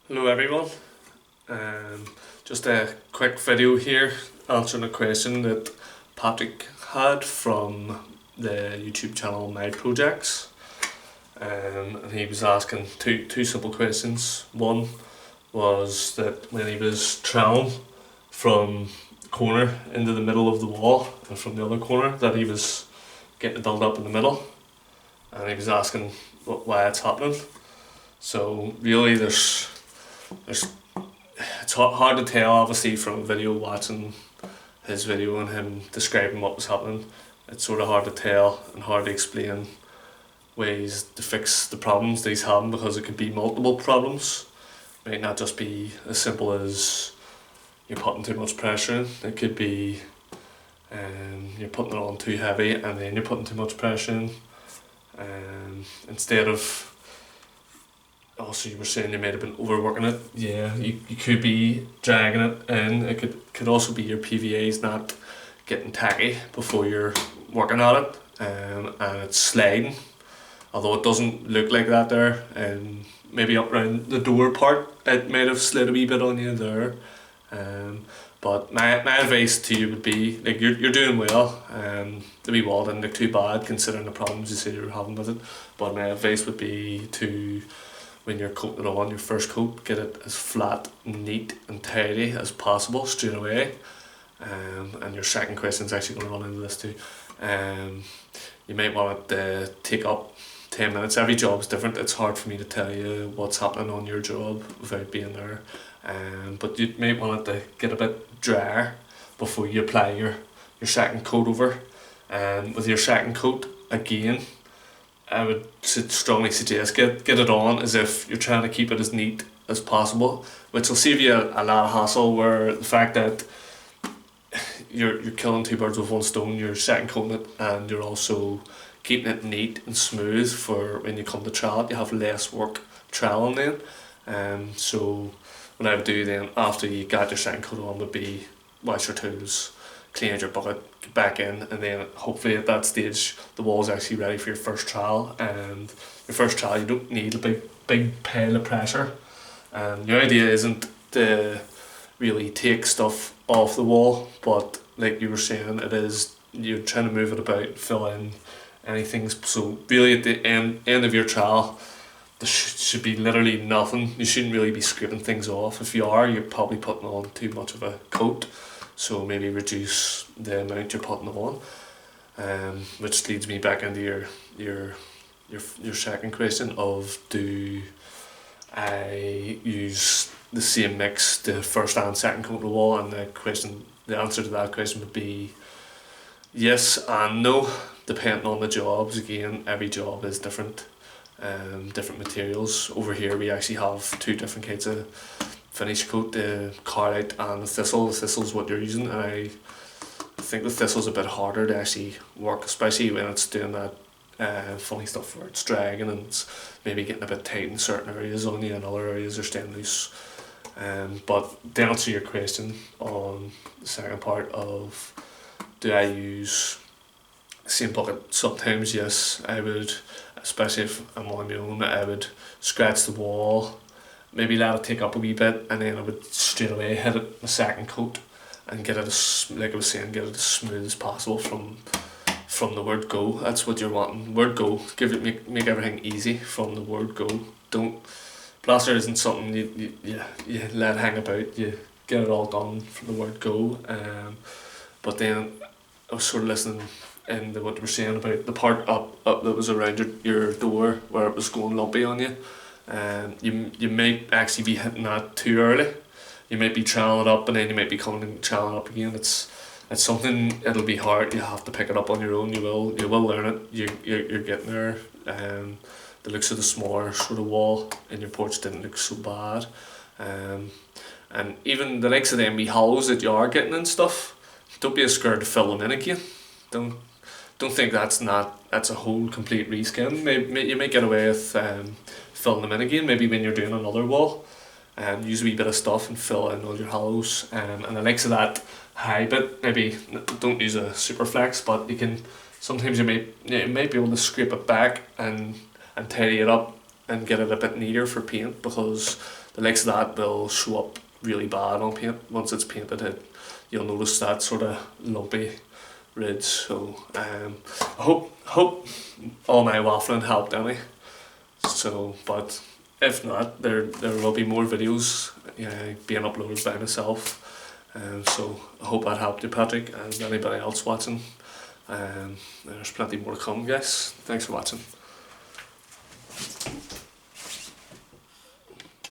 Hello everyone. Um, just a quick video here answering a question that Patrick had from the YouTube channel My Projects. And he was asking two simple questions. One was that when he was travelling from the corner into the middle of the wall and from the other corner that he was getting a build up in the middle, and he was asking why it's happening. So really there's it's hard to tell obviously from a video watching his video and him describing what was happening. It's sort of hard to tell and hard to explain ways to fix the problems that he's having, because it could be multiple problems. It might not just be as simple as you're putting too much pressure in. It could be you're putting it on too heavy and then you're putting too much pressure in. Instead of, also you were saying you might have been overworking it. Yeah, you could be dragging it in. It could also be your PVA's not getting tacky before you're working at it, and it's sliding. Although it doesn't look like that there, and maybe up around the door part it might have slid a wee bit on you there. But my advice to you would be, like, you're doing well. The wee wall didn't look too bad considering the problems you said you were having with it. But my advice would be to, when you're coating it on, your first coat, get it as flat, neat and tidy as possible straight away. And your second question is actually going to run into this too. You might want it to take up 10 minutes. Every job is different. It's hard for me to tell you what's happening on your job without being there. But you might want it to get a bit drier before you apply your second coat over. With your second coat, again, I would strongly suggest get it on as if you're trying to keep it as neat as possible, which will save you a lot of hassle, where the fact that you're killing two birds with one stone. You're second coating it and you're also keeping it neat and smooth for when you come to trowel it. You have less work troweling then. So what I would do then after you got your second coat on would be wash your tools, clean out your bucket, get back in, and then hopefully at that stage the wall is actually ready for your first trowel. And your first trowel, you don't need a big pile of pressure. Your idea isn't to really take stuff off the wall, but like you were saying, it is, you're trying to move it about, fill in anything. So really at the end of your trowel there should be literally nothing. You shouldn't really be scraping things off. If you are, you're probably putting on too much of a coat, so maybe reduce the amount you're putting on. Which leads me back into your second question of, do I use the same mix the first and second coat of the wall? And the answer to that question would be yes and no, depending on the jobs. Again, every job is different. Different materials. Over here we actually have two different kinds of finish coat, the carlite and the thistle. The thistle is what you're using, and I think the thistle's a bit harder to actually work, especially when it's doing that funny stuff where it's dragging and it's maybe getting a bit tight in certain areas on you and other areas are staying loose. But to answer your question on the second part of, do I use the same bucket? Sometimes yes, I would, especially if I'm on my own. I would scratch the wall, maybe let it take up a wee bit, and then I would straight away hit it a second coat and get it like I was saying, get it as smooth as possible from the word go. That's what you're wanting. Word go. Make everything easy from the word go. Don't plaster isn't something you let hang about. You get it all done from the word go. But then I was sort of listening into what you were saying about the part up that was around your door where it was going lumpy on you. You might actually be hitting that too early. You might be troweling it up and then you might be coming and troweling up again. It's something, it'll be hard. You have to pick it up on your own. You will learn it. You're getting there. The looks of the smaller sort of wall in your porch didn't look so bad. And even the likes of them wee hollows that you are getting and stuff, don't be scared to fill them in again. Don't think that's a whole complete reskin. Maybe you might get away with filling them in again. Maybe when you're doing another wall, use a wee bit of stuff and fill in all your hollows. And the likes of that high bit, maybe don't use a super flex, but sometimes you might be able to scrape it back and tidy it up and get it a bit neater for paint, because the likes of that will show up really bad on paint. Once it's painted, you'll notice that sort of lumpy ridge. So I hope all my waffling helped any. So, but if not, there will be more videos being uploaded by myself. So I hope that helped you, Patrick, and anybody else watching. There's plenty more to come, guys. Thanks for watching.